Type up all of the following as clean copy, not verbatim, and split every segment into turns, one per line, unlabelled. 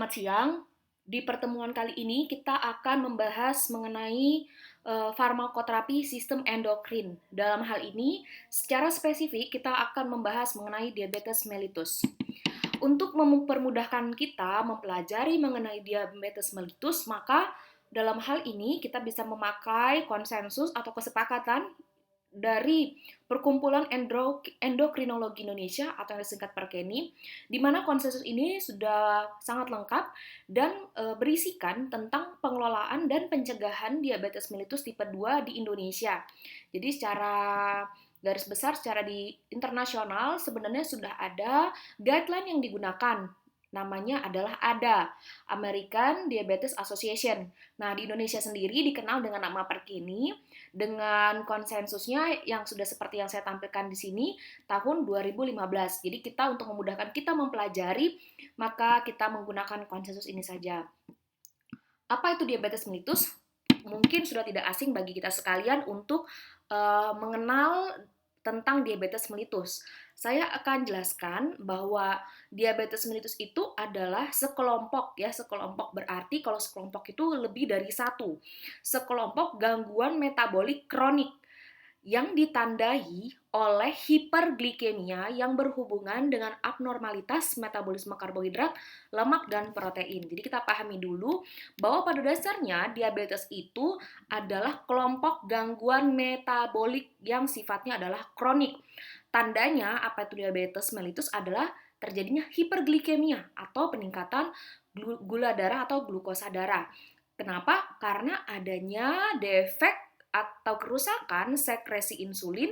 Selamat siang. Di pertemuan kali ini kita akan membahas mengenai farmakoterapi sistem endokrin. Dalam hal ini, secara spesifik kita akan membahas mengenai diabetes mellitus. Untuk mempermudahkan kita mempelajari mengenai diabetes mellitus, maka dalam hal ini kita bisa memakai konsensus atau kesepakatan dari Perkumpulan Endokrinologi Indonesia atau yang disingkat Perkeni, di mana konsensus ini sudah sangat lengkap dan berisikan tentang pengelolaan dan pencegahan diabetes mellitus tipe 2 di Indonesia. Jadi secara garis besar secara di internasional sebenarnya sudah ada guideline yang digunakan. Namanya adalah ADA, American Diabetes Association. Nah, di Indonesia sendiri dikenal dengan nama Perkini, dengan konsensusnya yang sudah seperti yang saya tampilkan di sini tahun 2015. Jadi kita untuk memudahkan kita mempelajari, maka kita menggunakan konsensus ini saja. Apa itu diabetes mellitus? Mungkin sudah tidak asing bagi kita sekalian untuk mengenal tentang diabetes mellitus. Saya akan jelaskan bahwa diabetes mellitus itu adalah sekelompok berarti kalau sekelompok itu lebih dari satu. Sekelompok gangguan metabolik kronik yang ditandai oleh hiperglikemia yang berhubungan dengan abnormalitas metabolisme karbohidrat, lemak, dan protein. Jadi kita pahami dulu bahwa pada dasarnya diabetes itu adalah kelompok gangguan metabolik yang sifatnya adalah kronik. Tandanya apa itu diabetes mellitus adalah terjadinya hiperglikemia atau peningkatan gula darah atau glukosa darah. Kenapa? Karena adanya defek atau kerusakan sekresi insulin,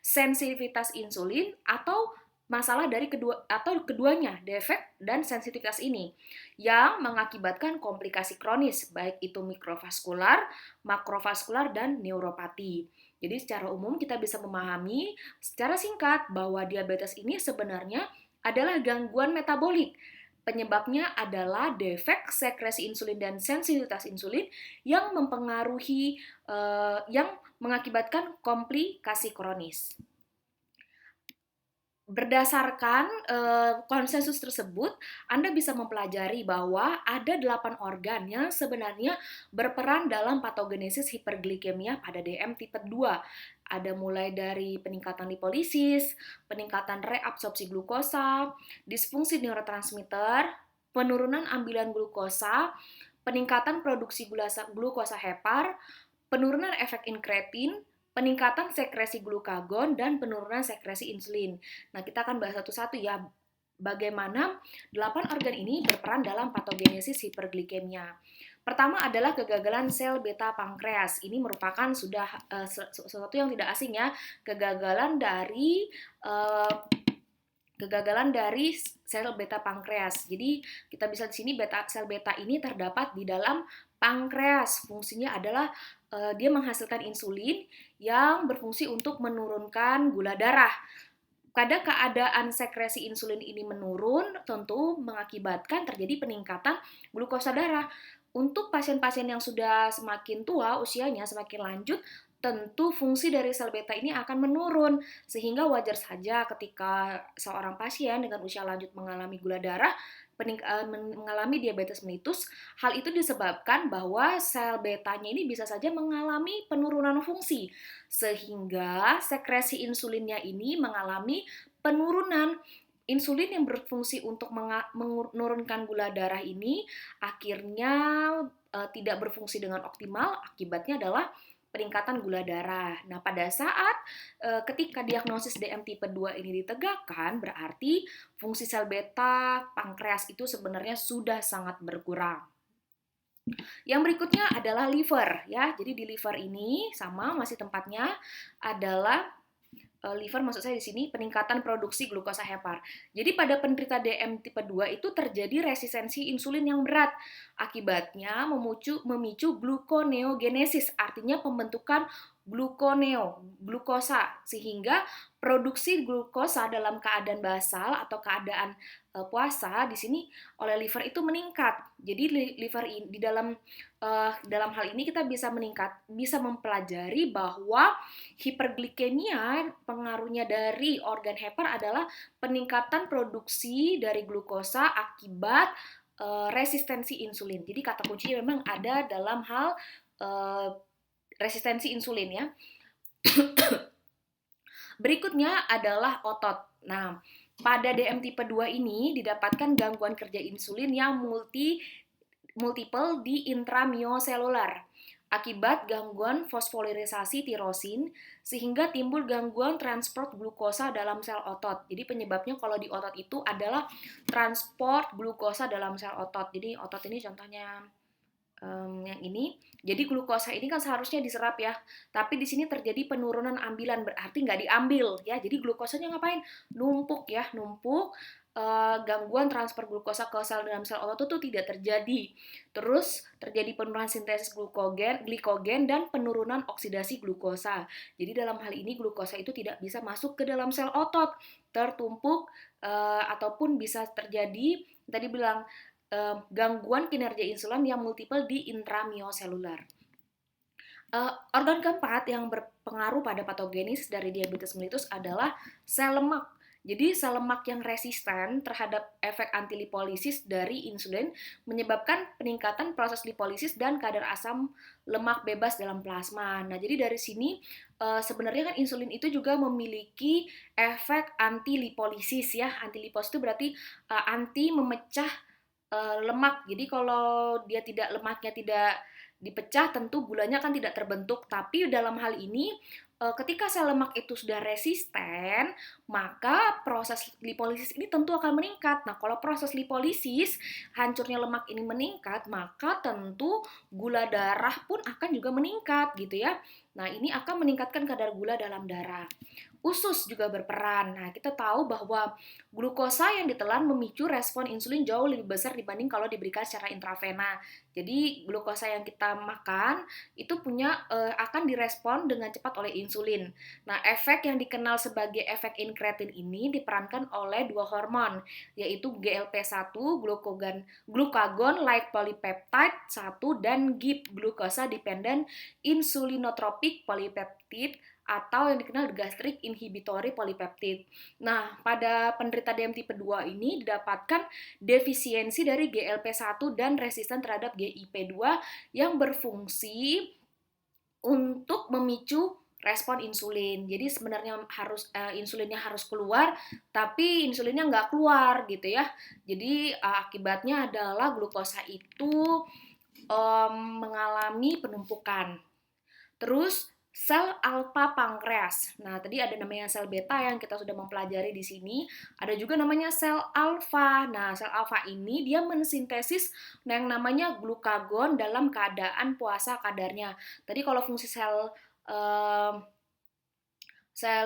sensitivitas insulin, atau masalah dari keduanya, defek dan sensitivitas ini yang mengakibatkan komplikasi kronis baik itu mikrovaskular, makrovaskular, dan neuropati. Jadi secara umum kita bisa memahami secara singkat bahwa diabetes ini sebenarnya adalah gangguan metabolik. Penyebabnya adalah defek sekresi insulin dan sensitivitas insulin yang mempengaruhi yang mengakibatkan komplikasi kronis. Berdasarkan konsensus tersebut, Anda bisa mempelajari bahwa ada 8 organ yang sebenarnya berperan dalam patogenesis hiperglikemia pada DM tipe 2. Ada mulai dari peningkatan lipolisis, peningkatan reabsorpsi glukosa, disfungsi neurotransmitter, penurunan ambilan glukosa, peningkatan produksi glukosa hepar, penurunan efek inkretin, peningkatan sekresi glukagon, dan penurunan sekresi insulin. Nah, kita akan bahas satu-satu ya, bagaimana 8 organ ini berperan dalam patogenesis hiperglikemia. Pertama adalah kegagalan sel beta pankreas. Ini merupakan sudah sesuatu yang tidak asing ya, kegagalan dari sel beta pankreas. Jadi kita bisa di sini sel beta ini terdapat di dalam pankreas. Fungsinya adalah dia menghasilkan insulin yang berfungsi untuk menurunkan gula darah. Pada keadaan sekresi insulin ini menurun, tentu mengakibatkan terjadi peningkatan glukosa darah. Untuk pasien-pasien yang sudah semakin tua, usianya semakin lanjut, tentu fungsi dari sel beta ini akan menurun, sehingga wajar saja ketika seorang pasien dengan usia lanjut mengalami gula darah, mengalami diabetes mellitus, hal itu disebabkan bahwa sel betanya ini bisa saja mengalami penurunan fungsi, sehingga sekresi insulinnya ini mengalami penurunan. Insulin yang berfungsi untuk menurunkan gula darah ini akhirnya tidak berfungsi dengan optimal, akibatnya adalah peningkatan gula darah. Nah, pada saat ketika diagnosis DM tipe 2 ini ditegakkan, berarti fungsi sel beta pankreas itu sebenarnya sudah sangat berkurang. Yang berikutnya adalah liver ya. Jadi di liver ini sama masih tempatnya adalah liver, maksud saya di sini peningkatan produksi glukosa hepar. Jadi pada penderita DM tipe 2 itu terjadi resistensi insulin yang berat. Akibatnya memicu gluconeogenesis, artinya pembentukan glukosa, sehingga produksi glukosa dalam keadaan basal atau keadaan puasa di sini oleh liver itu meningkat. Jadi liver di dalam hal ini kita bisa mempelajari bahwa hiperglikemia pengaruhnya dari organ hepar adalah peningkatan produksi dari glukosa akibat resistensi insulin. Jadi kata kuncinya memang ada dalam hal resistensi insulin ya. Berikutnya adalah otot. Nah, pada DM tipe 2 ini didapatkan gangguan kerja insulin yang multiple di intramyoselular akibat gangguan fosforilisasi tirosin sehingga timbul gangguan transport glukosa dalam sel otot. Jadi penyebabnya kalau di otot itu adalah transport glukosa dalam sel otot. Jadi otot ini contohnya yang ini. Jadi glukosa ini kan seharusnya diserap ya, tapi di sini terjadi penurunan ambilan, berarti nggak diambil ya. Jadi glukosanya ngapain? Numpuk ya, numpuk. Gangguan transfer glukosa ke sel dalam sel otot itu tidak terjadi. Terus terjadi penurunan sintesis glikogen dan penurunan oksidasi glukosa. Jadi dalam hal ini glukosa itu tidak bisa masuk ke dalam sel otot, tertumpuk ataupun bisa terjadi tadi bilang gangguan kinerja insulin yang multiple di intramyoselular. Organ keempat yang berpengaruh pada patogenis dari diabetes mellitus adalah sel lemak. Jadi sel lemak yang resisten terhadap efek antilipolisis dari insulin menyebabkan peningkatan proses lipolisis dan kadar asam lemak bebas dalam plasma. Nah, jadi dari sini sebenarnya kan insulin itu juga memiliki efek antilipolisis ya. Antilipolisis itu berarti anti memecah lemak. Jadi kalau lemaknya tidak dipecah, tentu gulanya kan tidak terbentuk. Tapi dalam hal ini ketika sel lemak itu sudah resisten, maka proses lipolisis ini tentu akan meningkat. Nah, kalau proses lipolisis, hancurnya lemak ini meningkat, maka tentu gula darah pun akan juga meningkat gitu ya. Nah, ini akan meningkatkan kadar gula dalam darah. Usus juga berperan. Nah, kita tahu bahwa glukosa yang ditelan memicu respon insulin jauh lebih besar dibanding kalau diberikan secara intravena. Jadi, glukosa yang kita makan itu akan direspon dengan cepat oleh insulin. Nah, efek yang dikenal sebagai efek incretin ini diperankan oleh dua hormon, yaitu GLP-1, glucagon-like polypeptide 1, dan GIP, glukosa dependent insulinotropic polypeptide, atau yang dikenal gastric inhibitory polypeptide. Nah, pada penderita DM tipe 2 ini didapatkan defisiensi dari GLP-1 dan resisten terhadap GIP-2 yang berfungsi untuk memicu respon insulin. Jadi sebenarnya insulinnya harus keluar, tapi insulinnya nggak keluar gitu ya. Jadi akibatnya adalah glukosa itu mengalami penumpukan. Terus sel alfa pankreas. Nah, tadi ada namanya sel beta yang kita sudah mempelajari di sini. Ada juga namanya sel alfa. Nah, sel alfa ini dia mensintesis yang namanya glukagon dalam keadaan puasa kadarnya. Tadi kalau fungsi sel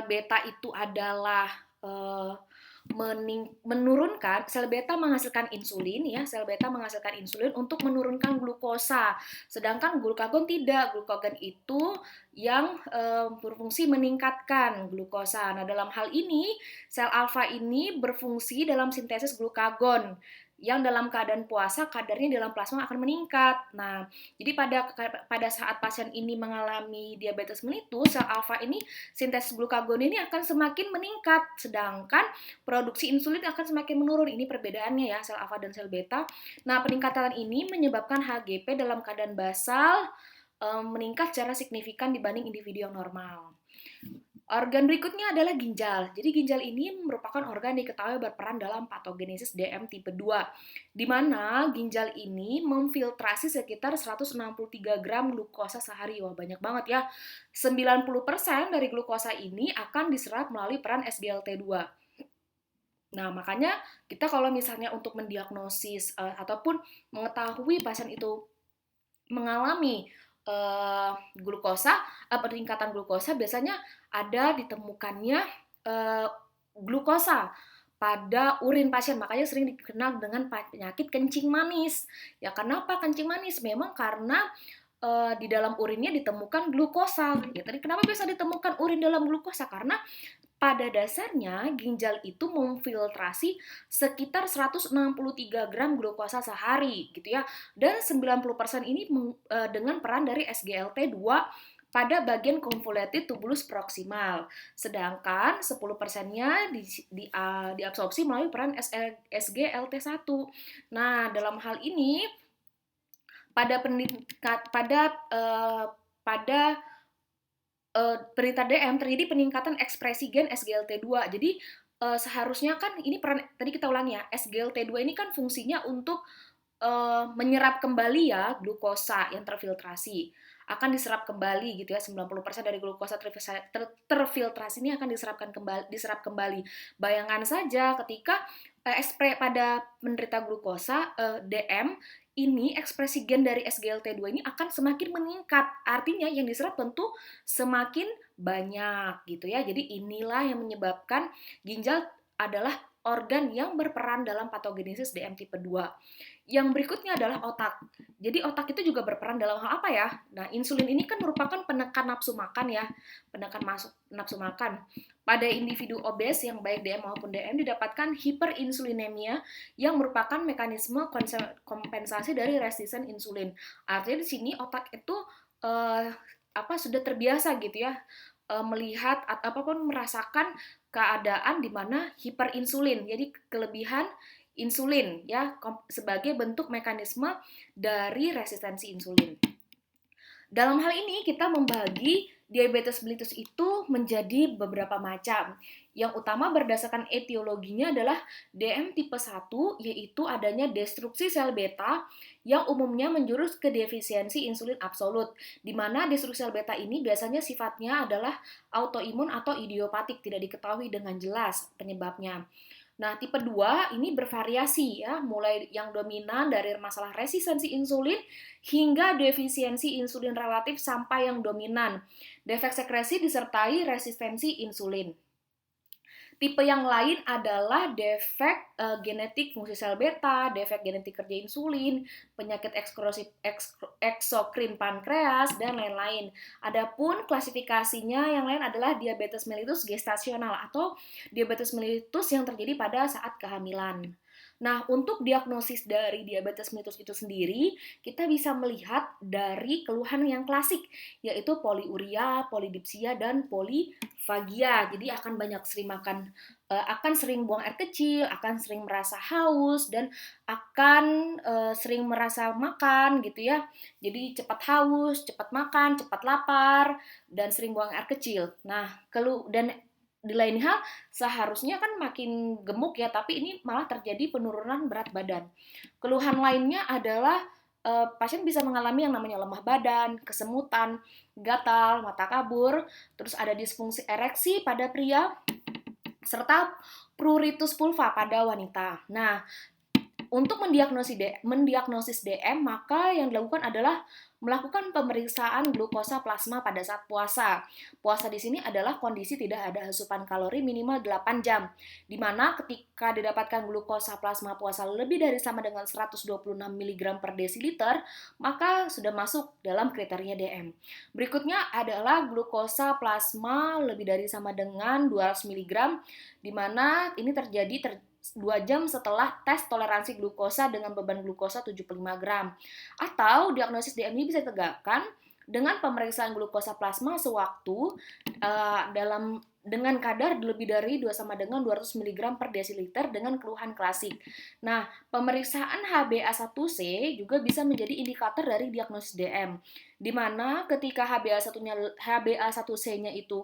beta itu adalah menurunkan, sel beta menghasilkan insulin ya, sel beta menghasilkan insulin untuk menurunkan glukosa, sedangkan glukagon tidak. Glukagon itu yang berfungsi meningkatkan glukosa. Nah, dalam hal ini sel alfa ini berfungsi dalam sintesis glukagon yang dalam keadaan puasa kadarnya dalam plasma akan meningkat. Nah, jadi pada saat pasien ini mengalami diabetes mellitus, sel alfa ini sintesis glukagon ini akan semakin meningkat, sedangkan produksi insulin akan semakin menurun. Ini perbedaannya ya, sel alfa dan sel beta. Nah, peningkatan ini menyebabkan HGP dalam keadaan basal meningkat secara signifikan dibanding individu yang normal. Organ berikutnya adalah ginjal. Jadi ginjal ini merupakan organ yang diketahui berperan dalam patogenesis DM tipe 2, di mana ginjal ini memfiltrasi sekitar 163 gram glukosa sehari. Wah, banyak banget ya. 90% dari glukosa ini akan diserap melalui peran SGLT2. Nah, makanya kita kalau misalnya untuk mendiagnosis ataupun mengetahui pasien itu mengalami peningkatan glukosa, biasanya ada ditemukannya glukosa pada urin pasien, makanya sering dikenal dengan penyakit kencing manis. Ya, kenapa kencing manis? Memang karena di dalam urinnya ditemukan glukosa. Ya, tadi kenapa bisa ditemukan urin dalam glukosa? Karena pada dasarnya ginjal itu memfiltrasi sekitar 163 gram glukosa sehari gitu ya. Dan 90% ini dengan peran dari SGLT2 pada bagian convoluted tubulus proximal, sedangkan 10%-nya diabsorpsi melalui peran SGLT1. Nah, dalam hal ini pada perintah DM terjadi peningkatan ekspresi gen SGLT2. Jadi seharusnya kan ini peran, tadi kita ulangi ya, SGLT2 ini kan fungsinya untuk menyerap kembali ya glukosa yang terfiltrasi. Akan diserap kembali gitu ya, 90% dari glukosa terfiltrasi ini akan diserap kembali. Bayangkan saja ketika pada penderita glukosa DM ini ekspresi gen dari SGLT2 ini akan semakin meningkat. Artinya yang diserap tentu semakin banyak gitu ya. Jadi inilah yang menyebabkan ginjal adalah organ yang berperan dalam patogenesis DM tipe 2. Yang berikutnya adalah otak. Jadi otak itu juga berperan dalam hal apa ya? Nah, insulin ini kan merupakan penekan nafsu makan ya, penekan nafsu makan. Pada individu obes yang baik DM maupun DM didapatkan hiperinsulinemia yang merupakan mekanisme kompensasi dari resisten insulin. Artinya di sini otak itu sudah terbiasa gitu ya, melihat ataupun merasakan keadaan di mana hiperinsulin, jadi kelebihan insulin ya sebagai bentuk mekanisme dari resistensi insulin. Dalam hal ini kita membagi diabetes mellitus itu menjadi beberapa macam. Yang utama berdasarkan etiologinya adalah DM tipe 1, yaitu adanya destruksi sel beta yang umumnya menjurus ke defisiensi insulin absolut, di mana destruksi sel beta ini biasanya sifatnya adalah autoimun atau idiopatik, tidak diketahui dengan jelas penyebabnya. Nah, tipe 2 ini bervariasi ya, mulai yang dominan dari masalah resistensi insulin hingga defisiensi insulin relatif sampai yang dominan. Defek sekresi disertai resistensi insulin. Tipe yang lain adalah defek genetik fungsi sel beta, defek genetik kerja insulin, penyakit eksokrin pankreas, dan lain-lain. Adapun klasifikasinya yang lain adalah diabetes mellitus gestasional atau diabetes mellitus yang terjadi pada saat kehamilan. Nah, untuk diagnosis dari diabetes mellitus itu sendiri, kita bisa melihat dari keluhan yang klasik, yaitu poliuria, polidipsia, dan polifagia. Jadi akan sering buang air kecil, akan sering merasa haus, dan akan sering merasa makan gitu ya. Jadi cepat haus, cepat makan, cepat lapar, dan sering buang air kecil. Nah, dan di lain hal, seharusnya kan makin gemuk ya, tapi ini malah terjadi penurunan berat badan. Keluhan lainnya adalah pasien bisa mengalami yang namanya lemah badan, kesemutan, gatal, mata kabur, terus ada disfungsi ereksi pada pria, serta pruritus vulva pada wanita. Nah, untuk mendiagnosis DM, maka yang dilakukan adalah melakukan pemeriksaan glukosa plasma pada saat puasa. Puasa di sini adalah kondisi tidak ada asupan kalori minimal 8 jam, di mana ketika didapatkan glukosa plasma puasa lebih dari sama dengan 126 mg per desiliter, maka sudah masuk dalam kriteria DM. Berikutnya adalah glukosa plasma lebih dari sama dengan 200 mg, di mana ini terjadi 2 jam setelah tes toleransi glukosa dengan beban glukosa 75 gram. Atau diagnosis DM ini bisa ditegakkan dengan pemeriksaan glukosa plasma sewaktu dengan kadar lebih dari 2 sama dengan 200 mg per desiliter dengan keluhan klasik. Nah, pemeriksaan HbA1c juga bisa menjadi indikator dari diagnosis DM, di mana ketika HbA1c-nya itu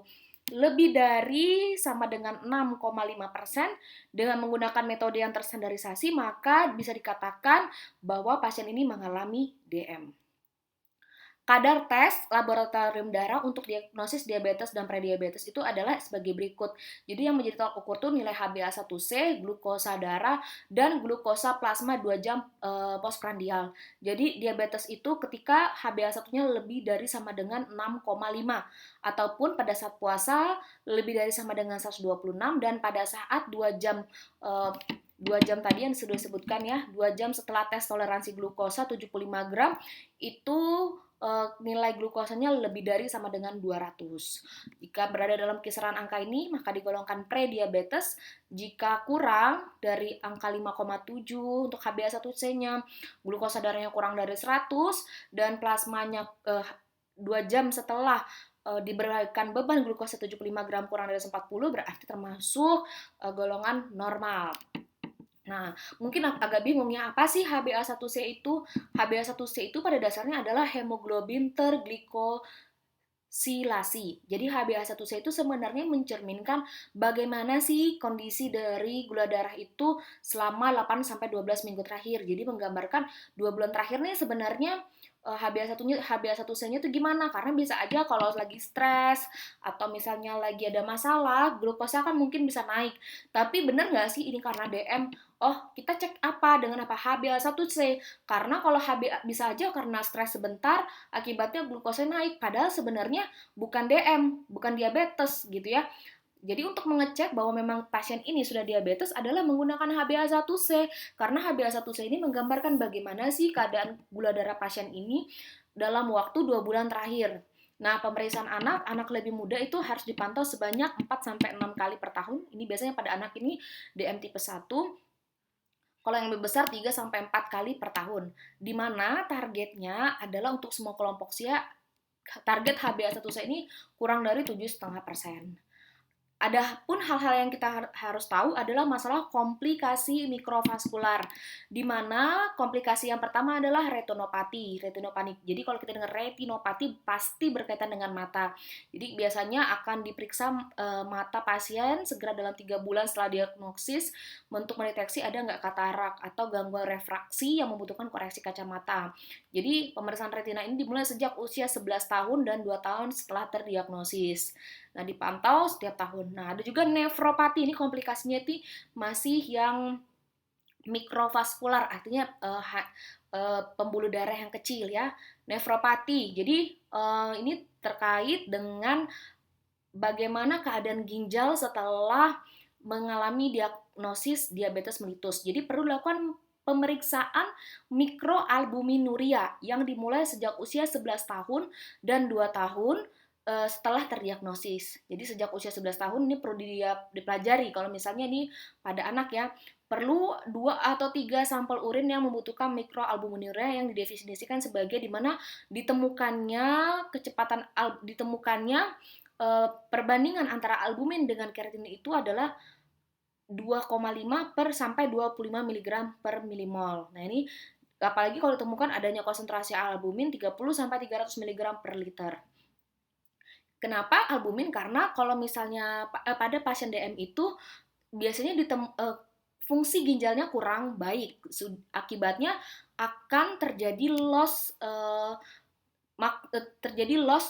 lebih dari sama dengan 6,5% dengan menggunakan metode yang terstandarisasi, maka bisa dikatakan bahwa pasien ini mengalami DM. Kadar tes laboratorium darah untuk diagnosis diabetes dan prediabetes itu adalah sebagai berikut. Jadi yang menjadi tolak ukur itu nilai HbA1c, glukosa darah, dan glukosa plasma 2 jam postprandial. Jadi diabetes itu ketika HbA1-nya lebih dari sama dengan 6,5 ataupun pada saat puasa lebih dari sama dengan 126 dan pada saat 2 jam 2 jam tadi yang sudah disebutkan ya, 2 jam setelah tes toleransi glukosa 75 gram itu nilai glukosanya lebih dari sama dengan 200. Jika berada dalam kisaran angka ini, maka digolongkan prediabetes. Jika kurang dari angka 5,7 untuk HbA1c-nya, glukosa darahnya kurang dari 100, dan plasmanya 2 jam setelah diberikan beban glukosa 75 gram kurang dari 140 berarti termasuk golongan normal. Nah, mungkin agak bingung ya, apa sih HbA1c itu? HbA1c itu pada dasarnya adalah hemoglobin terglikosilasi. Jadi HbA1c itu sebenarnya mencerminkan bagaimana sih kondisi dari gula darah itu selama 8 sampai 12 minggu terakhir. Jadi menggambarkan 2 bulan terakhir nih sebenarnya HbA1c-nya itu gimana? Karena bisa aja kalau lagi stres atau misalnya lagi ada masalah, glukosa kan mungkin bisa naik. Tapi benar nggak sih ini karena DM? Oh, kita cek apa dengan apa HbA1c? Karena kalau bisa aja karena stres sebentar, akibatnya glukosa naik. Padahal sebenarnya bukan DM, bukan diabetes gitu ya. Jadi untuk mengecek bahwa memang pasien ini sudah diabetes adalah menggunakan HbA1c. Karena HbA1c ini menggambarkan bagaimana sih keadaan gula darah pasien ini dalam waktu 2 bulan terakhir. Nah, pemeriksaan anak lebih muda itu harus dipantau sebanyak 4-6 kali per tahun. Ini biasanya pada anak ini DM tipe 1. Kalau yang lebih besar 3-4 kali per tahun. Di mana targetnya adalah untuk semua kelompok usia, target HbA1c ini kurang dari 7,5%. Adapun hal-hal yang kita harus tahu adalah masalah komplikasi mikrovaskular, di mana komplikasi yang pertama adalah retinopati. Jadi kalau kita dengar retinopati pasti berkaitan dengan mata. Jadi biasanya akan diperiksa mata pasien segera dalam 3 bulan setelah diagnosis untuk mendeteksi ada nggak katarak atau gangguan refraksi yang membutuhkan koreksi kacamata. Jadi pemeriksaan retina ini dimulai sejak usia 11 tahun dan 2 tahun setelah terdiagnosis. Nah, dipantau setiap tahun. Nah, ada juga nefropati. Ini komplikasinya itu masih yang mikrovaskular, artinya pembuluh darah yang kecil ya. Nefropati. Jadi, ini terkait dengan bagaimana keadaan ginjal setelah mengalami diagnosis diabetes mellitus. Jadi, perlu dilakukan pemeriksaan mikroalbuminuria yang dimulai sejak usia 11 tahun dan 2 tahun setelah terdiagnosis. Jadi sejak usia 11 tahun ini perlu dipelajari. Kalau misalnya ini pada anak ya, perlu 2 atau 3 sampel urin yang membutuhkan mikroalbuminuria yang didefinisikan sebagai di mana ditemukannya perbandingan antara albumin dengan keratin itu adalah 2,5 per sampai 25 mg per milimol. Nah, ini apalagi kalau ditemukan adanya konsentrasi albumin 30 sampai 300 mg per liter. Kenapa albumin? Karena kalau misalnya pada pasien DM itu biasanya fungsi ginjalnya kurang baik. Akibatnya akan terjadi loss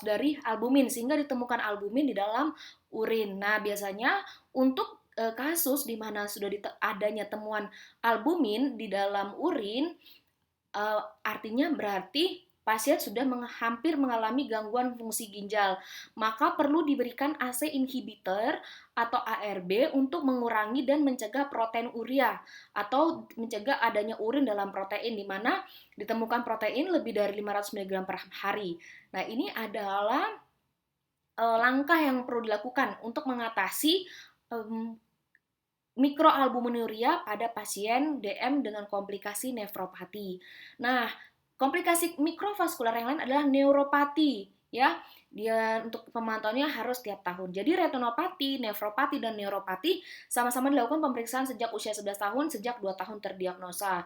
dari albumin sehingga ditemukan albumin di dalam urin. Nah, biasanya untuk kasus di mana sudah adanya temuan albumin di dalam urin, artinya berarti pasien sudah hampir mengalami gangguan fungsi ginjal. Maka perlu diberikan ACE inhibitor atau ARB untuk mengurangi dan mencegah protein urea atau mencegah adanya urin dalam protein di mana ditemukan protein lebih dari 500 mg per hari. Nah, ini adalah langkah yang perlu dilakukan untuk mengatasi mikroalbuminuria pada pasien DM dengan komplikasi nefropati. Nah, komplikasi mikrovaskular yang lain adalah neuropati, ya. Dia untuk pemantauannya harus tiap tahun. Jadi retinopati, nefropati, dan neuropati sama-sama dilakukan pemeriksaan sejak usia 11 tahun, sejak 2 tahun terdiagnosa.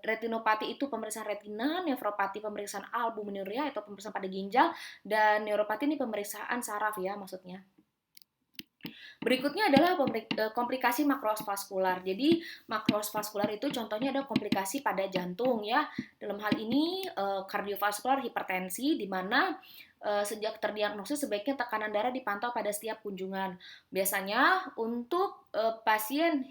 Retinopati itu pemeriksaan retina, nefropati pemeriksaan albuminuria atau pemeriksaan pada ginjal, dan neuropati ini pemeriksaan saraf ya maksudnya. Berikutnya adalah komplikasi makrovaskular. Jadi makrovaskular itu contohnya ada komplikasi pada jantung ya. Dalam hal ini kardiovaskular hipertensi di mana sejak terdiagnosis sebaiknya tekanan darah dipantau pada setiap kunjungan. Biasanya untuk pasien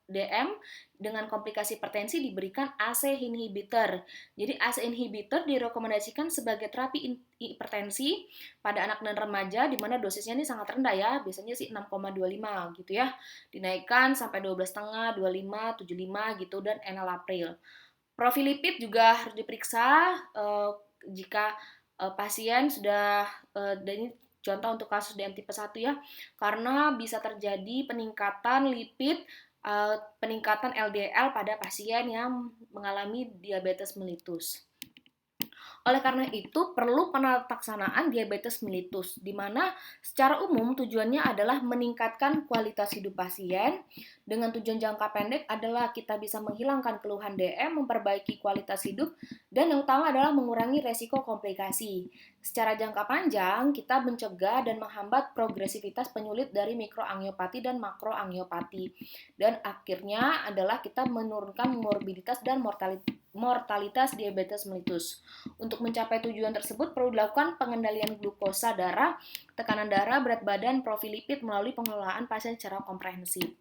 DM dengan komplikasi hipertensi diberikan ACE inhibitor. Jadi ACE inhibitor direkomendasikan sebagai terapi hipertensi pada anak dan remaja di mana dosisnya ini sangat rendah ya, biasanya sih 6,25 gitu ya. Dinaikkan sampai 12,5, 25, 75 gitu dan enalapril. Profil lipid juga harus diperiksa jika pasien sudah dan ini contoh untuk kasus DM tipe 1 ya, karena bisa terjadi peningkatan lipid peningkatan LDL pada pasien yang mengalami diabetes mellitus. Oleh karena itu, perlu penataksanaan diabetes mellitus, di mana secara umum tujuannya adalah meningkatkan kualitas hidup pasien. Dengan tujuan jangka pendek adalah kita bisa menghilangkan keluhan DM, memperbaiki kualitas hidup, dan yang utama adalah mengurangi resiko komplikasi. Secara jangka panjang, kita mencegah dan menghambat progresivitas penyulit dari mikroangiopati dan makroangiopati. Dan akhirnya adalah kita menurunkan morbiditas dan mortalitas diabetes mellitus. Untuk mencapai tujuan tersebut perlu dilakukan pengendalian glukosa darah, tekanan darah, berat badan, profil lipid melalui pengelolaan pasien secara komprehensif.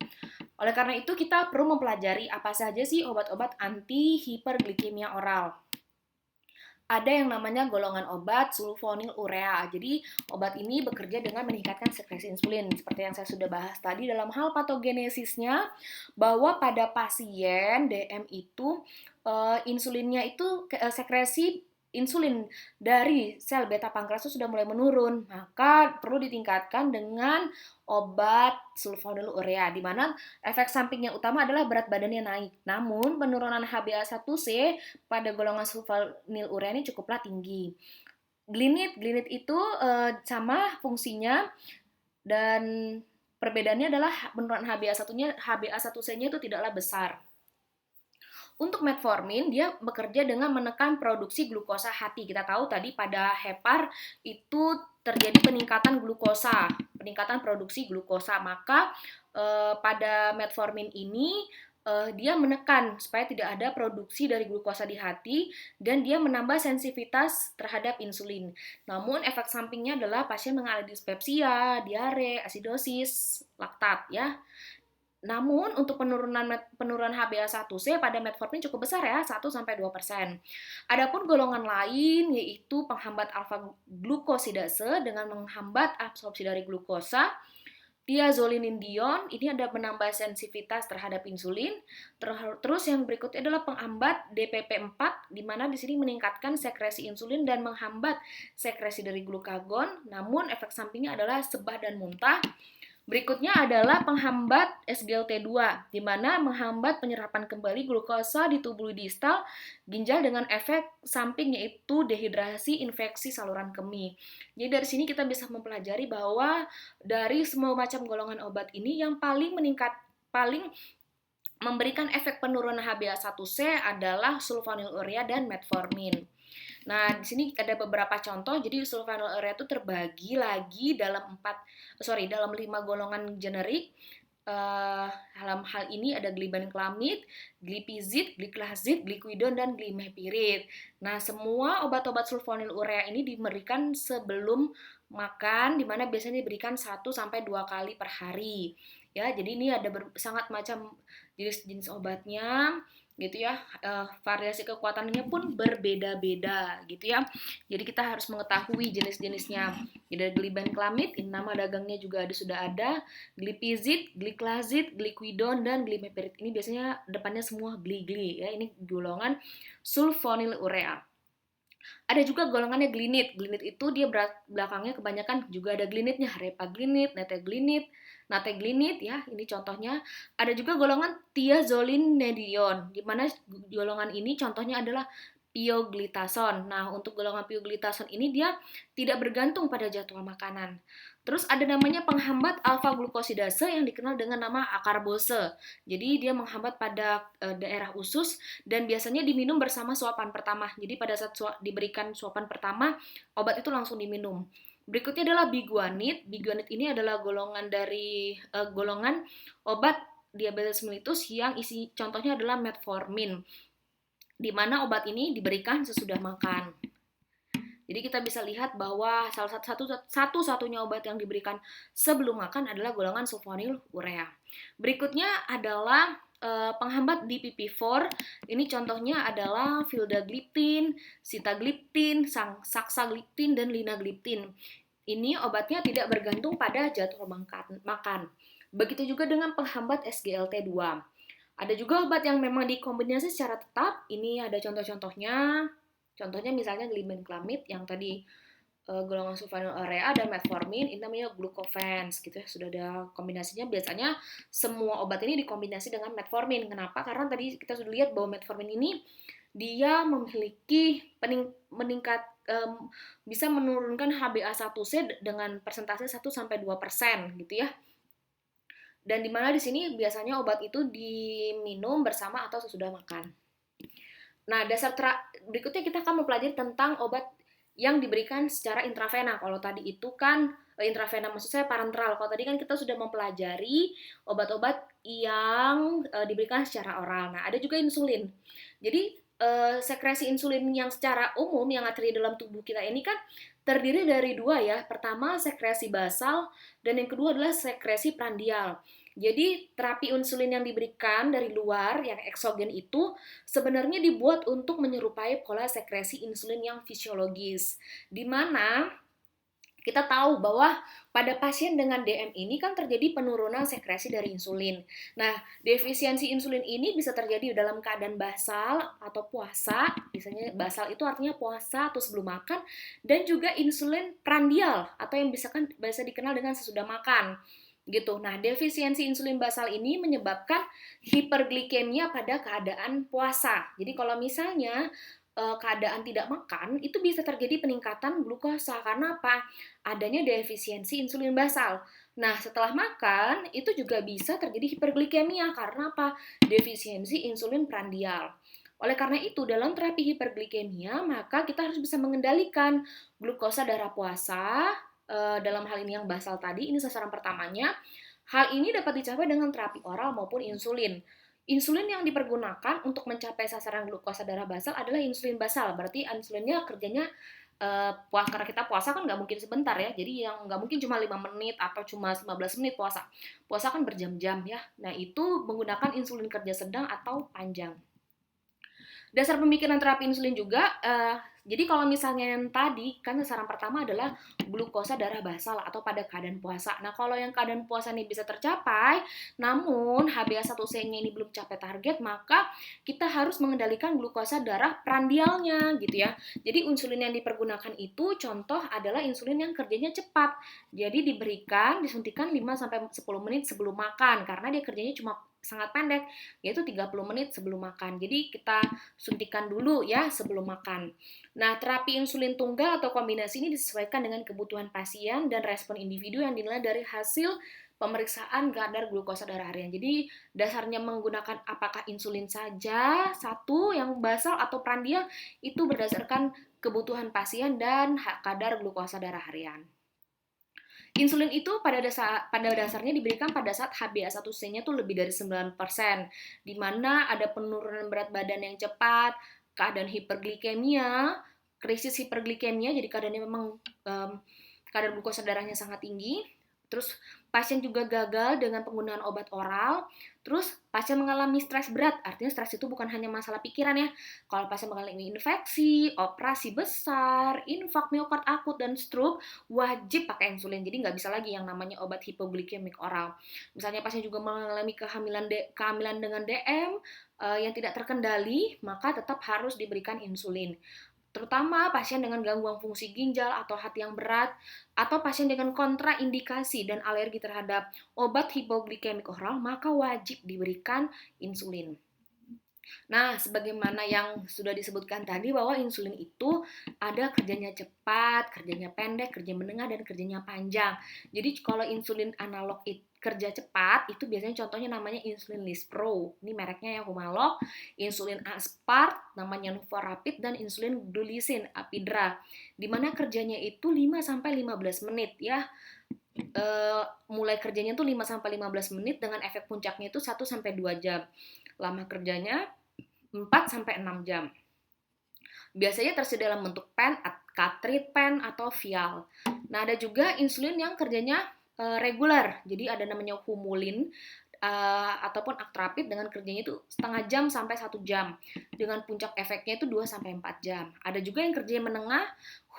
Oleh karena itu kita perlu mempelajari apa saja sih obat-obat anti hiperglikemia oral. Ada yang namanya golongan obat sulfonylurea. Jadi obat ini bekerja dengan meningkatkan sekresi insulin. Seperti yang saya sudah bahas tadi dalam hal patogenesisnya, bahwa pada pasien DM itu insulinnya itu sekresi insulin dari sel beta pankreas itu sudah mulai menurun, maka perlu ditingkatkan dengan obat sulfonylurea, di mana efek sampingnya utama adalah berat badannya naik. Namun penurunan HbA1c pada golongan sulfonylurea ini cukuplah tinggi. Glinit itu sama fungsinya, dan perbedaannya adalah penurunan HbA1c-nya itu tidaklah besar. Untuk metformin, dia bekerja dengan menekan produksi glukosa hati. Kita tahu tadi pada hepar itu terjadi peningkatan produksi glukosa. Maka pada metformin ini dia menekan supaya tidak ada produksi dari glukosa di hati, dan dia menambah sensitivitas terhadap insulin. Namun efek sampingnya adalah pasien mengalami dispepsia, diare, asidosis, laktat ya. Namun untuk penurunan HbA1c pada metformin cukup besar ya, 1-2%. Adapun golongan lain yaitu penghambat alfa glukosidase dengan menghambat absorpsi dari glukosa. Thiazolidinedion ini ada menambah sensitivitas terhadap insulin. Terus yang berikutnya adalah penghambat DPP4, di mana di sini meningkatkan sekresi insulin dan menghambat sekresi dari glukagon. Namun efek sampingnya adalah sebah dan muntah. Berikutnya adalah penghambat SGLT2, di mana menghambat penyerapan kembali glukosa di tubuh distal ginjal dengan efek samping yaitu dehidrasi, infeksi saluran kemih. Jadi dari sini kita bisa mempelajari bahwa dari semua macam golongan obat ini yang paling memberikan efek penurunan HbA1c adalah sulfonylurea dan metformin. Nah, di sini ada beberapa contoh. Jadi sulfonylurea itu terbagi lagi dalam 5 golongan generik. Dalam hal ini ada glibenclamid, glipizid, gliclazid, gliclazide, dan glimepirid. Nah, semua obat-obat sulfonylurea ini diberikan sebelum makan, di mana biasanya diberikan 1-2 kali per hari. Ya, jadi ini ada sangat macam jenis-jenis obatnya gitu ya, variasi kekuatannya pun berbeda-beda gitu ya. Jadi kita harus mengetahui jenis-jenisnya. Jadi ada glibenclamid, ini nama dagangnya juga sudah ada, glipizid, gliclazid, gliclazide, dan glimepirid. Ini biasanya depannya semua gli-gli ya. Ini golongan sulfonylurea. Ada juga golongannya glinit. Glinit itu dia belakangnya kebanyakan juga ada glinitnya, repaglinit, nateglinit ya, ini contohnya. Ada juga golongan thiazolidinedion, di mana golongan ini contohnya adalah pioglitason. Nah, untuk golongan pioglitason ini dia tidak bergantung pada jadwal makanan. Terus ada namanya penghambat alfa glukosidase yang dikenal dengan nama akarbose. Jadi dia menghambat pada daerah usus dan biasanya diminum bersama suapan pertama. Jadi pada saat diberikan suapan pertama, obat itu langsung diminum. Berikutnya adalah biguanid. Biguanid ini adalah golongan dari golongan obat diabetes mellitus yang isi contohnya adalah metformin, di mana obat ini diberikan sesudah makan. Jadi kita bisa lihat bahwa salah satu-satunya obat yang diberikan sebelum makan adalah golongan sulfonylurea. Berikutnya adalah penghambat DPP4. Ini contohnya adalah vildagliptin, sitagliptin, saxagliptin, dan linagliptin. Ini obatnya tidak bergantung pada jadwal makan. Begitu juga dengan penghambat SGLT2. Ada juga obat yang memang dikombinasi secara tetap. Ini ada contoh-contohnya. Contohnya misalnya glibenclamid yang tadi golongan sulfonylurea dan metformin, ini namanya glucovans gitu ya. Sudah ada kombinasinya. Biasanya semua obat ini dikombinasi dengan metformin. Kenapa? Karena tadi kita sudah lihat bahwa metformin ini dia memiliki bisa menurunkan HbA1c dengan persentase 1-2% gitu ya. Dan di mana di sini biasanya obat itu diminum bersama atau sesudah makan. Nah, berikutnya kita akan mempelajari tentang obat yang diberikan secara intravena. Kalau tadi itu kan intravena, maksud saya parenteral. Kalau tadi kan kita sudah mempelajari obat-obat yang diberikan secara oral. Nah, ada juga insulin. Jadi sekresi insulin yang secara umum yang ada di dalam tubuh kita ini kan terdiri dari dua ya. Pertama sekresi basal dan yang kedua adalah sekresi prandial. Jadi terapi insulin yang diberikan dari luar yang eksogen itu sebenarnya dibuat untuk menyerupai pola sekresi insulin yang fisiologis. Di mana kita tahu bahwa pada pasien dengan DM ini kan terjadi penurunan sekresi dari insulin. Nah, defisiensi insulin ini bisa terjadi dalam keadaan basal atau puasa, misalnya basal itu artinya puasa atau sebelum makan, dan juga insulin prandial atau yang bisa dikenal dengan sesudah makan. Gitu. Nah, defisiensi insulin basal ini menyebabkan hiperglikemia pada keadaan puasa. Jadi kalau misalnya keadaan tidak makan, itu bisa terjadi peningkatan glukosa. Karena apa? Adanya defisiensi insulin basal. Nah, setelah makan, itu juga bisa terjadi hiperglikemia. Karena apa? Defisiensi insulin prandial. Oleh karena itu, dalam terapi hiperglikemia, maka kita harus bisa mengendalikan glukosa darah puasa, dalam hal ini yang basal tadi, ini sasaran pertamanya. Hal ini dapat dicapai dengan terapi oral maupun insulin. Insulin yang dipergunakan untuk mencapai sasaran glukosa darah basal adalah insulin basal. Berarti insulinnya kerjanya karena kita puasa kan nggak mungkin sebentar ya. Jadi yang nggak mungkin cuma 5 menit atau cuma 15 menit puasa. Puasa kan berjam-jam ya. Nah itu menggunakan insulin kerja sedang atau panjang. Dasar pemikiran terapi insulin juga, jadi kalau misalnya yang tadi, kan sasaran pertama adalah glukosa darah basal atau pada keadaan puasa. Nah, kalau yang keadaan puasa ini bisa tercapai, namun HbA1c-nya ini belum capai target, maka kita harus mengendalikan glukosa darah prandialnya gitu ya. Jadi insulin yang dipergunakan itu contoh adalah insulin yang kerjanya cepat. Jadi disuntikan 5-10 menit sebelum makan karena dia kerjanya cuma sangat pendek, yaitu 30 menit sebelum makan. Jadi kita suntikan dulu ya sebelum makan. Nah, terapi insulin tunggal atau kombinasi ini disesuaikan dengan kebutuhan pasien dan respon individu yang dinilai dari hasil pemeriksaan kadar glukosa darah harian. Jadi dasarnya menggunakan apakah insulin saja satu yang basal atau prandial itu berdasarkan kebutuhan pasien dan kadar glukosa darah harian. Insulin itu pada dasarnya diberikan pada saat HbA1c-nya tuh lebih dari 9%, di mana ada penurunan berat badan yang cepat, keadaan hiperglikemia, krisis hiperglikemia, jadi keadaannya memang kadar glukosa darahnya sangat tinggi. Terus pasien juga gagal dengan penggunaan obat oral. Terus pasien mengalami stres berat, artinya stres itu bukan hanya masalah pikiran ya. Kalau pasien mengalami infeksi, operasi besar, infark miokard akut, dan stroke, wajib pakai insulin. Jadi nggak bisa lagi yang namanya obat hipoglikemik oral. Misalnya pasien juga mengalami kehamilan dengan DM yang tidak terkendali, maka tetap harus diberikan insulin. Terutama pasien dengan gangguan fungsi ginjal atau hati yang berat, atau pasien dengan kontraindikasi dan alergi terhadap obat hipoglikemik oral, maka wajib diberikan insulin. Nah, sebagaimana yang sudah disebutkan tadi bahwa insulin itu ada kerjanya cepat, kerjanya pendek, kerja menengah, dan kerjanya panjang. Jadi kalau insulin analog kerja cepat, itu biasanya contohnya namanya insulin Lispro. Ini mereknya yang Humalog, insulin Aspart, namanya Nuvorapid, dan insulin Glulisin, Apidra. Di mana kerjanya itu 5-15 menit ya. Mulai kerjanya tuh 5-15 menit dengan efek puncaknya itu 1-2 jam. Lama kerjanya 4-6 jam. Biasanya tersedia dalam bentuk pen, cartridge pen, atau vial. Nah, ada juga insulin yang kerjanya reguler. Jadi ada namanya Humulin ataupun Actrapid dengan kerjanya itu setengah jam sampai 1 jam. Dengan puncak efeknya itu 2-4 jam. Ada juga yang kerjanya menengah,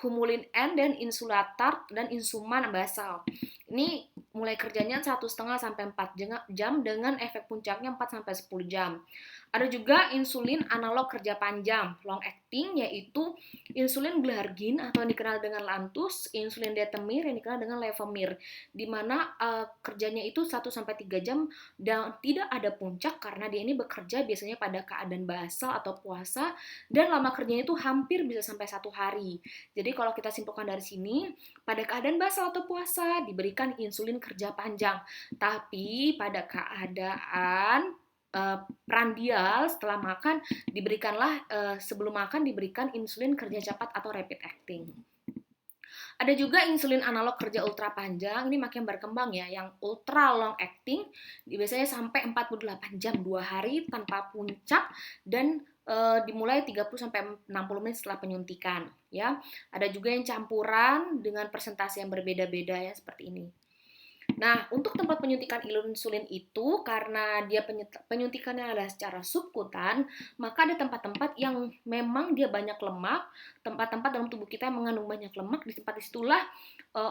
humulin N, dan insulatar, dan insuman basal. Ini mulai kerjanya 1,5 sampai 4 jam dengan efek puncaknya 4 sampai 10 jam. Ada juga insulin analog kerja panjang, long acting, yaitu insulin glargin atau yang dikenal dengan Lantus, insulin detemir yang dikenal dengan Levemir, di mana kerjanya itu 1 sampai 3 jam dan tidak ada puncak karena dia ini bekerja biasanya pada keadaan basal atau puasa, dan lama kerjanya itu hampir bisa sampai 1 hari. Jadi kalau kita simpulkan dari sini, pada keadaan basal atau puasa diberikan insulin kerja panjang, tapi pada keadaan prandial setelah makan diberikanlah sebelum makan diberikan insulin kerja cepat atau rapid acting. Ada juga insulin analog kerja ultra panjang, ini makin berkembang ya, yang ultra long acting, biasanya sampai 48 jam 2 hari tanpa puncak dan dimulai 30 sampai 60 menit setelah penyuntikan ya. Ada juga yang campuran dengan persentase yang berbeda-beda ya seperti ini. Nah, untuk tempat penyuntikan insulin itu, karena dia penyuntikannya adalah secara subkutan, maka ada tempat-tempat yang memang dia banyak lemak, tempat-tempat dalam tubuh kita yang mengandung banyak lemak, di tempat disitulah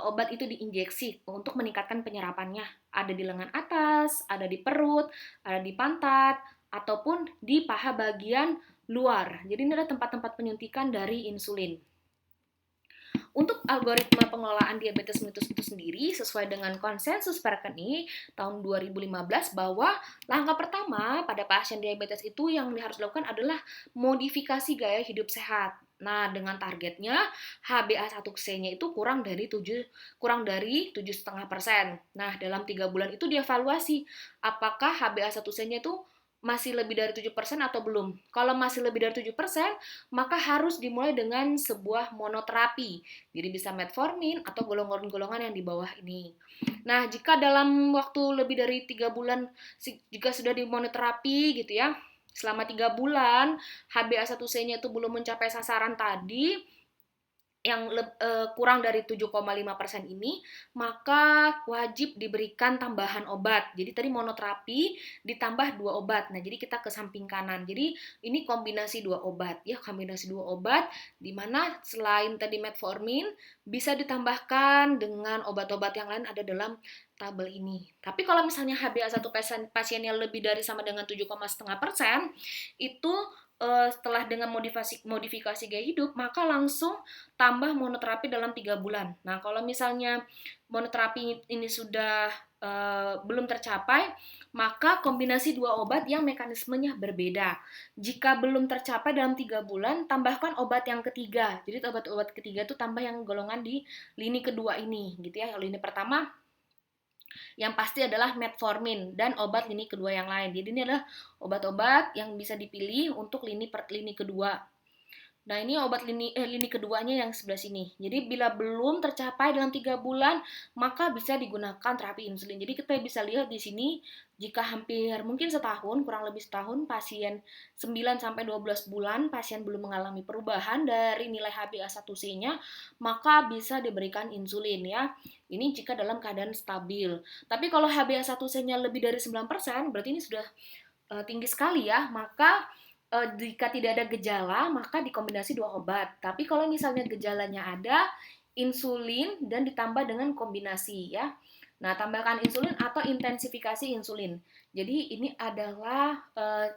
obat itu diinjeksi untuk meningkatkan penyerapannya. Ada di lengan atas, ada di perut, ada di pantat, ataupun di paha bagian luar. Jadi ini adalah tempat-tempat penyuntikan dari insulin. Untuk algoritma pengelolaan diabetes mellitus itu sendiri sesuai dengan konsensus Perkeni tahun 2015 bahwa langkah pertama pada pasien diabetes itu yang harus dilakukan adalah modifikasi gaya hidup sehat. Nah, dengan targetnya HbA1c-nya itu kurang dari 7,5%. Nah, dalam 3 bulan itu dievaluasi apakah HbA1c-nya itu masih lebih dari 7% atau belum. Kalau masih lebih dari 7%, maka harus dimulai dengan sebuah monoterapi. Jadi bisa metformin atau golongan-golongan yang di bawah ini. Nah, jika dalam waktu lebih dari 3 bulan, jika sudah di monoterapi gitu ya, selama 3 bulan, HbA1c-nya itu belum mencapai sasaran tadi, yang kurang dari 7,5% ini, maka wajib diberikan tambahan obat. Jadi tadi monoterapi ditambah 2 obat. Nah, jadi kita ke samping kanan. Jadi ini kombinasi 2 obat ya, kombinasi 2 obat di mana selain tadi metformin bisa ditambahkan dengan obat-obat yang lain ada dalam tabel ini. Tapi kalau misalnya HbA1 pasiennya lebih dari sama dengan 7,5%, itu setelah dengan modifikasi gaya hidup, maka langsung tambah monoterapi dalam 3 bulan. Nah, kalau misalnya monoterapi ini sudah belum tercapai, maka kombinasi 2 obat yang mekanismenya berbeda. Jika belum tercapai dalam 3 bulan, tambahkan obat yang ketiga. Jadi obat ketiga itu tambah yang golongan di lini kedua ini, gitu ya. Lini pertama yang pasti adalah metformin dan obat lini kedua yang lain. Jadi ini adalah obat-obat yang bisa dipilih untuk lini kedua. Nah, ini obat lini keduanya yang sebelah sini. Jadi bila belum tercapai dalam 3 bulan, maka bisa digunakan terapi insulin. Jadi kita bisa lihat di sini jika hampir mungkin setahun, kurang lebih setahun, pasien 9 sampai 12 bulan pasien belum mengalami perubahan dari nilai HbA1c-nya, maka bisa diberikan insulin ya. Ini jika dalam keadaan stabil. Tapi kalau HbA1c-nya lebih dari 9%, berarti ini sudah tinggi sekali ya, maka jika tidak ada gejala, maka dikombinasi 2 obat. Tapi kalau misalnya gejalanya ada, insulin dan ditambah dengan kombinasi ya. Nah, tambahkan insulin atau intensifikasi insulin. Jadi ini adalah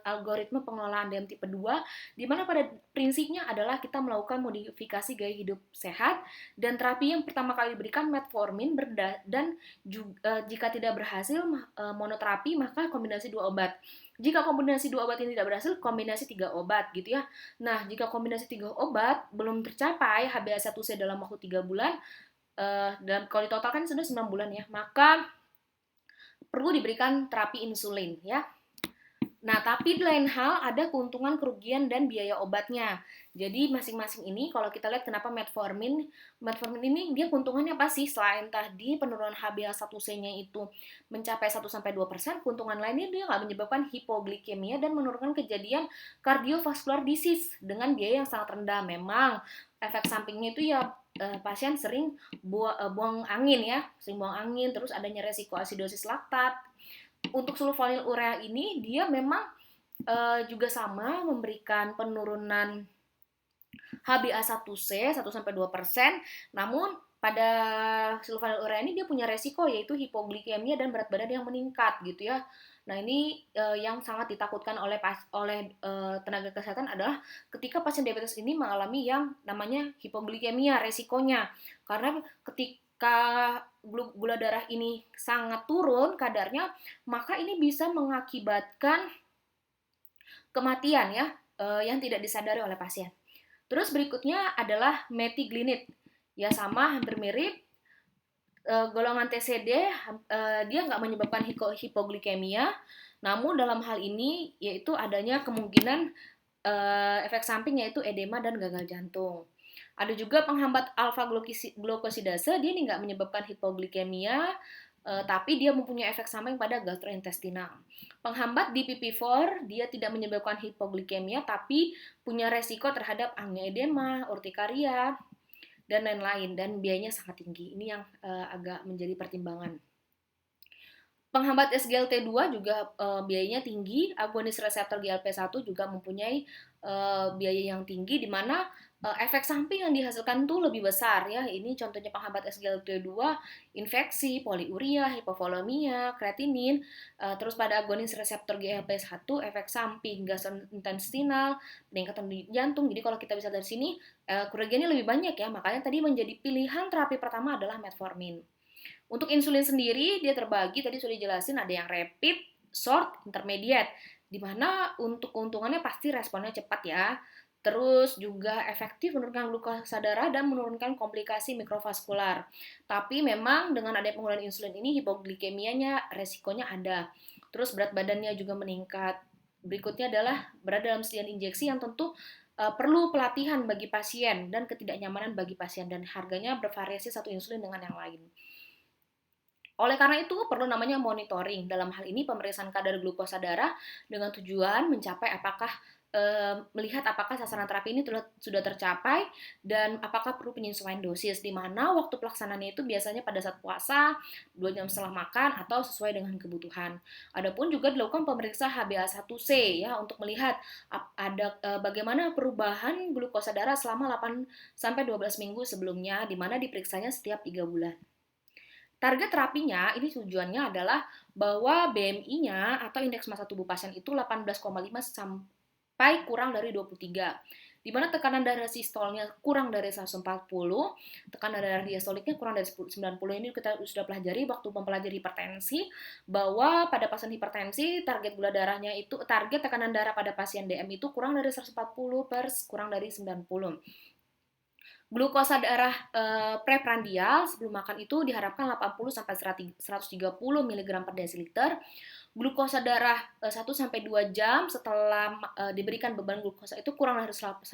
algoritma pengelolaan DM tipe 2, di mana pada prinsipnya adalah kita melakukan modifikasi gaya hidup sehat, dan terapi yang pertama kali diberikan metformin, dan jika tidak berhasil monoterapi, maka kombinasi 2 obat. Jika kombinasi 2 obat ini tidak berhasil, kombinasi 3 obat gitu ya. Nah, jika kombinasi 3 obat belum tercapai HbA1c dalam waktu 3 bulan, dan kalau ditotalkan sudah 9 bulan ya, maka perlu diberikan terapi insulin ya. Nah, tapi di lain hal ada keuntungan, kerugian, dan biaya obatnya. Jadi masing-masing ini kalau kita lihat kenapa metformin ini dia keuntungannya apa sih? Selain tadi penurunan HbA1c-nya itu mencapai 1-2%, keuntungan lainnya dia nggak menyebabkan hipoglikemia dan menurunkan kejadian cardiovascular disease dengan biaya yang sangat rendah. Memang efek sampingnya itu ya pasien sering buang angin ya, sering buang angin, terus adanya resiko asidosis laktat. Untuk sulfonylurea ini dia memang juga sama memberikan penurunan HbA1c 1-2%, namun pada sulfonylurea ini dia punya resiko yaitu hipoglikemia dan berat badan yang meningkat gitu ya. Nah, ini yang sangat ditakutkan oleh tenaga kesehatan adalah ketika pasien diabetes ini mengalami yang namanya hipoglikemia resikonya. Karena ketika gula darah ini sangat turun kadarnya, maka ini bisa mengakibatkan kematian ya, yang tidak disadari oleh pasien. Terus berikutnya adalah metiglinit. Ya sama hampir mirip, golongan TCD dia nggak menyebabkan hipoglikemia, namun dalam hal ini yaitu adanya kemungkinan efek samping yaitu edema dan gagal jantung. Ada juga penghambat alfa glukosidase, dia ini nggak menyebabkan hipoglikemia, tapi dia mempunyai efek samping pada gastrointestinal. Penghambat DPP-4, dia tidak menyebabkan hipoglikemia, tapi punya resiko terhadap angioedema, urtikaria, dan lain-lain, dan biayanya sangat tinggi. Ini yang agak menjadi pertimbangan. Penghambat SGLT2 juga biayanya tinggi, agonis reseptor GLP-1 juga mempunyai biaya yang tinggi, di mana efek samping yang dihasilkan itu lebih besar ya. Ini contohnya penghambat SGLT2, infeksi, poliuria, hipovolemia, kreatinin. Terus pada agonis reseptor GLP-1, efek samping gastrointestinal, peningkatan jantung. Jadi kalau kita bisa dari sini, kerugiannya lebih banyak ya. Makanya tadi menjadi pilihan terapi pertama adalah metformin. Untuk insulin sendiri, dia terbagi, tadi sudah dijelasin, ada yang rapid, short, intermediate, di mana untuk keuntungannya pasti responnya cepat ya. Terus juga efektif menurunkan glukosa darah dan menurunkan komplikasi mikrovaskular. Tapi memang dengan adanya penggunaan insulin ini, hipoglikemianya, resikonya ada. Terus berat badannya juga meningkat. Berikutnya adalah berat dalam sediaan injeksi yang tentu perlu pelatihan bagi pasien dan ketidaknyamanan bagi pasien, dan harganya bervariasi satu insulin dengan yang lain. Oleh karena itu, perlu namanya monitoring. Dalam hal ini, pemeriksaan kadar glukosa darah dengan tujuan mencapai melihat apakah sasaran terapi ini sudah tercapai dan apakah perlu penyesuaian dosis, di mana waktu pelaksanaannya itu biasanya pada saat puasa, 2 jam setelah makan, atau sesuai dengan kebutuhan. Adapun juga dilakukan pemeriksaan HbA1c ya untuk melihat bagaimana perubahan glukosa darah selama 8-12 minggu sebelumnya, di mana diperiksanya setiap 3 bulan. Target terapinya ini tujuannya adalah bahwa BMI-nya atau indeks massa tubuh pasien itu 18,5 sampai kurang dari 23. Di mana tekanan darah sistolnya kurang dari 140, tekanan darah diastoliknya kurang dari 90. Ini kita sudah pelajari waktu mempelajari hipertensi, bahwa pada pasien hipertensi target gula darahnya itu, target tekanan darah pada pasien DM itu kurang dari 140 per kurang dari 90. Glukosa darah preprandial sebelum makan itu diharapkan 80 sampai 130 mg per desiliter. Glukosa darah 1 sampai 2 jam setelah diberikan beban glukosa itu kurang dari 180.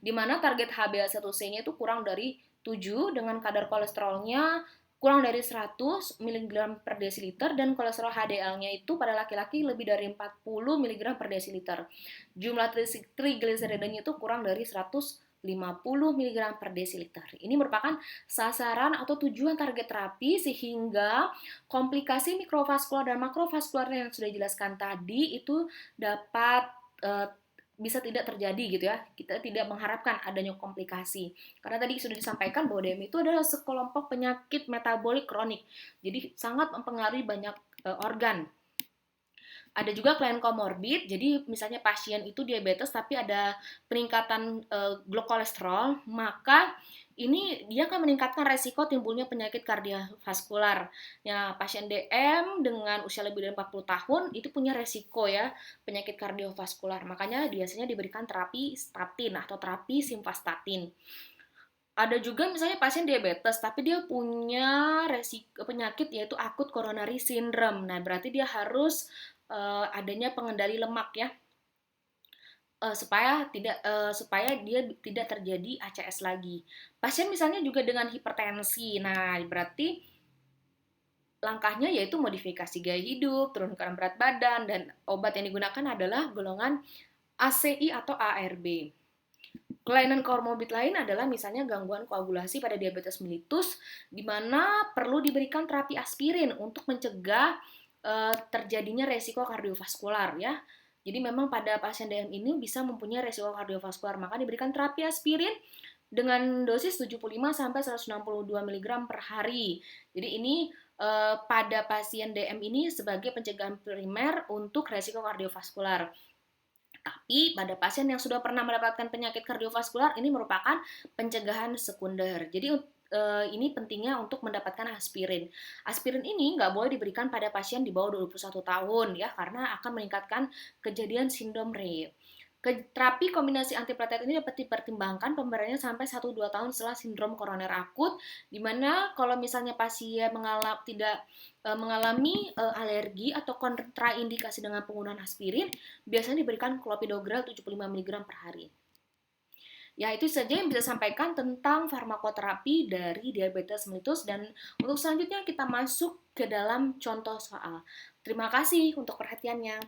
Di mana target HbA1c-nya itu kurang dari 7 dengan kadar kolesterolnya kurang dari 100 mg per desiliter, dan kolesterol HDL-nya itu pada laki-laki lebih dari 40 mg per desiliter. Jumlah trigliseridanya itu kurang dari 150 mg per desiliter. Ini merupakan sasaran atau tujuan target terapi sehingga komplikasi mikrovaskular dan makrovaskular yang sudah dijelaskan tadi itu dapat bisa tidak terjadi gitu ya. Kita tidak mengharapkan adanya komplikasi. Karena tadi sudah disampaikan bahwa DM itu adalah sekelompok penyakit metabolik kronik. Jadi sangat mempengaruhi banyak organ. Ada juga klien komorbid, jadi misalnya pasien itu diabetes tapi ada peningkatan kolesterol, maka ini dia akan meningkatkan resiko timbulnya penyakit kardiovaskular. Ya, pasien DM dengan usia lebih dari 40 tahun itu punya resiko ya penyakit kardiovaskular. Makanya biasanya diberikan terapi statin atau terapi simvastatin. Ada juga misalnya pasien diabetes tapi dia punya resiko penyakit yaitu akut coronary syndrome. Nah, berarti dia harus adanya pengendali lemak ya, supaya dia tidak terjadi ACS lagi. Pasien misalnya juga dengan hipertensi, nah berarti langkahnya yaitu modifikasi gaya hidup, turunkan berat badan, dan obat yang digunakan adalah golongan ACI atau ARB. Kelainan komorbid lain adalah misalnya gangguan koagulasi pada diabetes mellitus, di mana perlu diberikan terapi aspirin untuk mencegah terjadinya resiko kardiovaskular ya. Jadi memang pada pasien DM ini bisa mempunyai resiko kardiovaskular, maka diberikan terapi aspirin dengan dosis 75 sampai 162 mg per hari. Jadi ini pada pasien DM ini sebagai pencegahan primer untuk resiko kardiovaskular. Tapi pada pasien yang sudah pernah mendapatkan penyakit kardiovaskular ini merupakan pencegahan sekunder. Jadi ini pentingnya untuk mendapatkan aspirin. Aspirin ini nggak boleh diberikan pada pasien di bawah 21 tahun ya, karena akan meningkatkan kejadian sindrom Reye. Terapi kombinasi antiplatelet ini dapat dipertimbangkan pemberiannya sampai 1-2 tahun setelah sindrom koroner akut, di mana kalau misalnya pasien tidak mengalami alergi atau kontraindikasi dengan penggunaan aspirin, biasanya diberikan clopidogrel 75 mg per hari. Ya, itu saja yang bisa sampaikan tentang farmakoterapi dari diabetes mellitus, dan untuk selanjutnya kita masuk ke dalam contoh soal. Terima kasih untuk perhatiannya.